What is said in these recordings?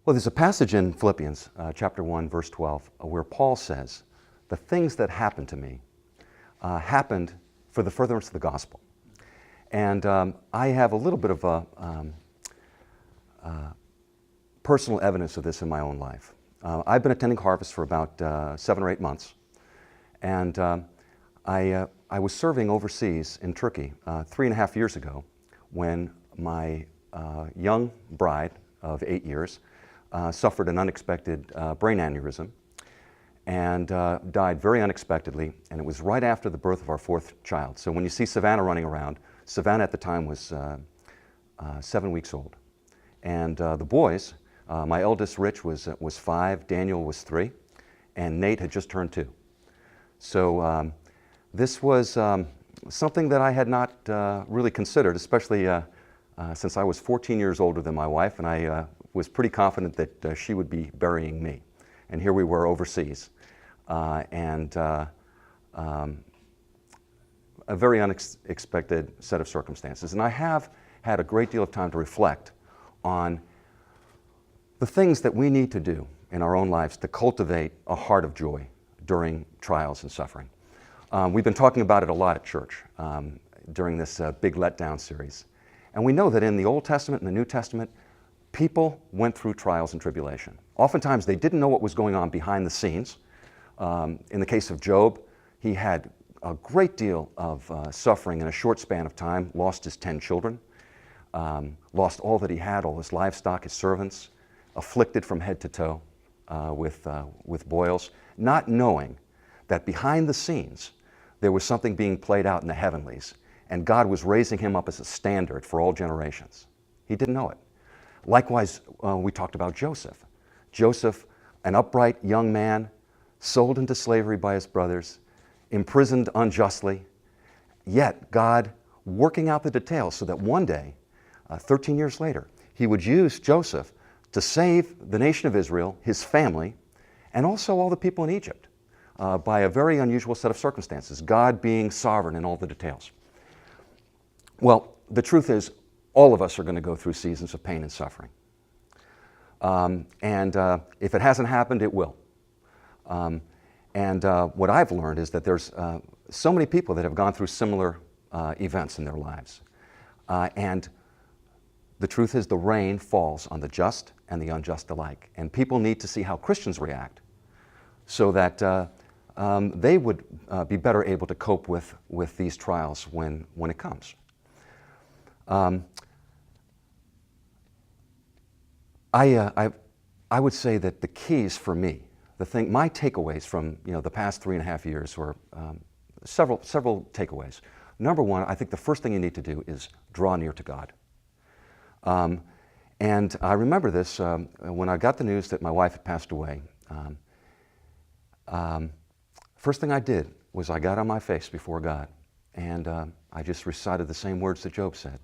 Well, there's a passage in Philippians chapter 1, verse 12, where Paul says, the things that happened to me happened for the furtherance of the gospel. And I have a little bit of personal evidence of this in my own life. I've been attending Harvest for about 7 or 8 months, and I was serving overseas in Turkey 3.5 years ago when my young bride of 8 years suffered an unexpected brain aneurysm and died very unexpectedly, and it was right after the birth of our 4th child. So when you see Savannah running around, Savannah at the time was 7 weeks old. And the boys, my eldest Rich was 5, Daniel was 3, and Nate had just turned 2. So this was something that I had not really considered, especially since I was 14 years older than my wife, and I was pretty confident that she would be burying me. And here we were overseas, and a very unexpected set of circumstances. And I have had a great deal of time to reflect on the things that we need to do in our own lives to cultivate a heart of joy during trials and suffering. We've been talking about it a lot at church during this Big Letdown series. And we know that in the Old Testament and the New Testament, people went through trials and tribulation. Oftentimes they didn't know what was going on behind the scenes. In the case of Job, he had a great deal of suffering in a short span of time, lost his 10 children, lost all that he had, all his livestock, his servants, afflicted from head to toe with boils, not knowing that behind the scenes there was something being played out in the heavenlies, and God was raising him up as a standard for all generations. He didn't know it. Likewise, we talked about Joseph. Joseph, an upright young man, sold into slavery by his brothers, imprisoned unjustly, yet God working out the details so that one day, 13 years later, he would use Joseph to save the nation of Israel, his family, and also all the people in Egypt by a very unusual set of circumstances, God being sovereign in all the details. Well, the truth is, all of us are going to go through seasons of pain and suffering. If it hasn't happened, it will. What I've learned is that there's so many people that have gone through similar events in their lives. And the truth is, the rain falls on the just and the unjust alike. And people need to see how Christians react so that they would be better able to cope with these trials when it comes. I would say that the keys for me, my takeaways from the past 3.5 years were several takeaways. Number one, I think the first thing you need to do is draw near to God. And I remember this when I got the news that my wife had passed away. First thing I did was I got on my face before God, and I just recited the same words that Job said.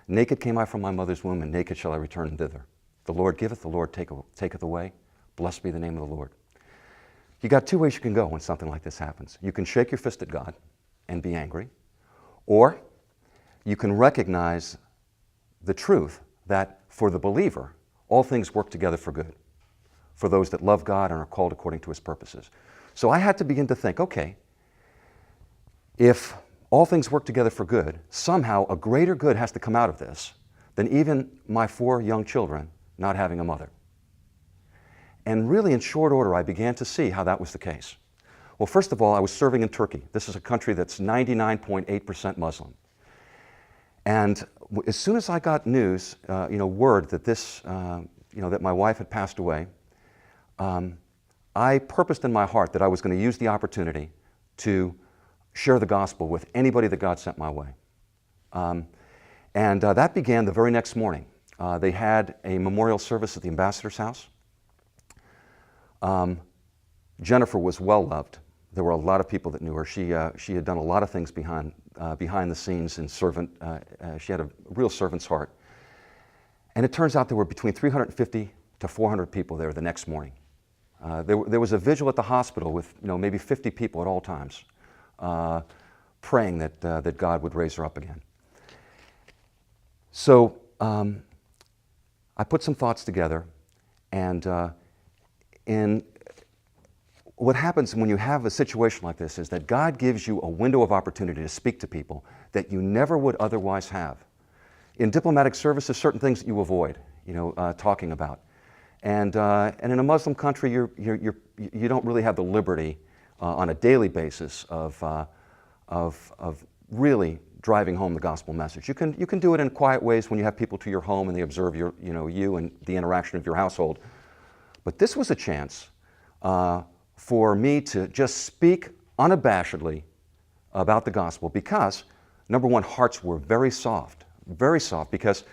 Naked came I from my mother's womb, and naked shall I return thither. The Lord giveth, the Lord taketh away. Blessed be the name of the Lord. You got 2 ways you can go when something like this happens. You can shake your fist at God and be angry, or you can recognize the truth that for the believer, all things work together for good, for those that love God and are called according to His purposes. So I had to begin to think, okay, if all things work together for good, somehow a greater good has to come out of this than even my 4 young children not having a mother. And really in short order, I began to see how that was the case. Well, first of all, I was serving in Turkey. This is a country that's 99.8% Muslim. And as soon as I got news, word that that my wife had passed away, I purposed in my heart that I was going to use the opportunity to share the gospel with anybody that God sent my way. That began the very next morning. They had a memorial service at the ambassador's house. Jennifer was well loved. There were a lot of people that knew her. She had done a lot of things behind the scenes in she had a real servant's heart. And it turns out there were between 350 to 400 people there the next morning. There was a vigil at the hospital with maybe 50 people at all times, praying that God would raise her up again. So I put some thoughts together, And in what happens when you have a situation like this is that God gives you a window of opportunity to speak to people that you never would otherwise have. In diplomatic services, certain things that you avoid, talking about. And in a Muslim country, you don't really have the liberty on a daily basis of really driving home the gospel message. You can do it in quiet ways when you have people to your home and they observe you and the interaction of your household. But this was a chance for me to just speak unabashedly about the gospel because, number one, hearts were very soft because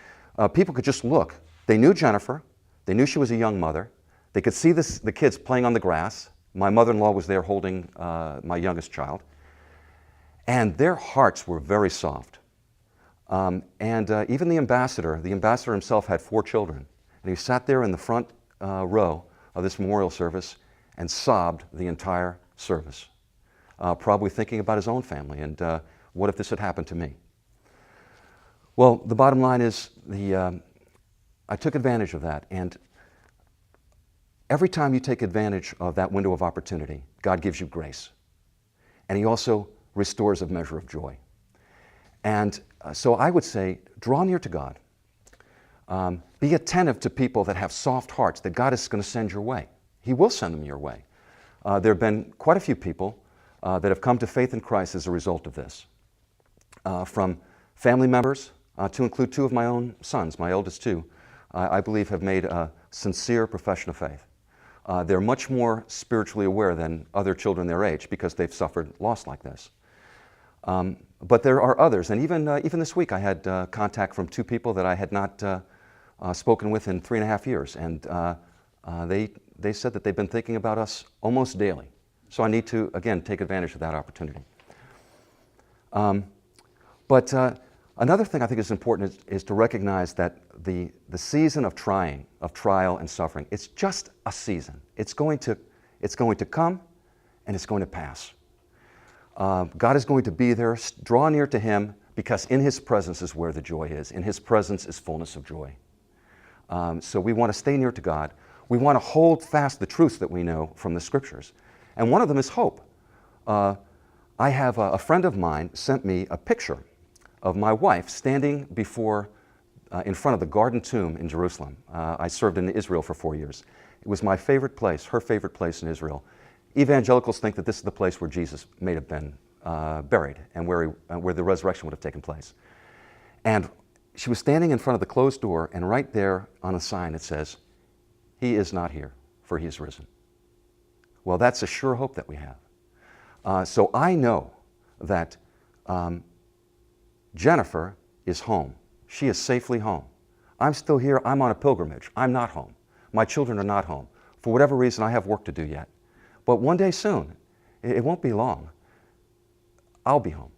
people could just look. They knew Jennifer. They knew she was a young mother. They could see the kids playing on the grass. My mother-in-law was there holding my youngest child. And their hearts were very soft. Even the ambassador himself had 4 children. And he sat there in the front row of this memorial service and sobbed the entire service, probably thinking about his own family and what if this had happened to me? Well, the bottom line is I took advantage of that. And every time you take advantage of that window of opportunity, God gives you grace. And He also restores a measure of joy. And so I would say, draw near to God. Be attentive to people that have soft hearts that God is going to send your way. He will send them your way. There have been quite a few people that have come to faith in Christ as a result of this. From family members to include 2 of my own sons, my eldest 2, I believe have made a sincere profession of faith. They're much more spiritually aware than other children their age because they've suffered loss like this. But there are others, and even this week I had contact from 2 people that I had not spoken with in 3.5 years, and they said that they've been thinking about us almost daily. So I need to, again, take advantage of that opportunity. But another thing I think is important is to recognize that the season of trial and suffering, it's just a season. It's going to come and it's going to pass. God is going to be there. Draw near to Him because in His presence is where the joy is. In His presence is fullness of joy. So we want to stay near to God. We want to hold fast the truths that we know from the Scriptures. And one of them is hope. I have a friend of mine sent me a picture of my wife standing in front of the Garden Tomb in Jerusalem. I served in Israel for 4 years. It was my favorite place, her favorite place in Israel. Evangelicals think that this is the place where Jesus may have been buried and where the resurrection would have taken place. And she was standing in front of the closed door, and right there on a sign it says, "He is not here, for He is risen." Well, that's a sure hope that we have. So I know that Jennifer is home. She is safely home. I'm still here. I'm on a pilgrimage. I'm not home. My children are not home. For whatever reason, I have work to do yet. But one day soon, it won't be long, I'll be home.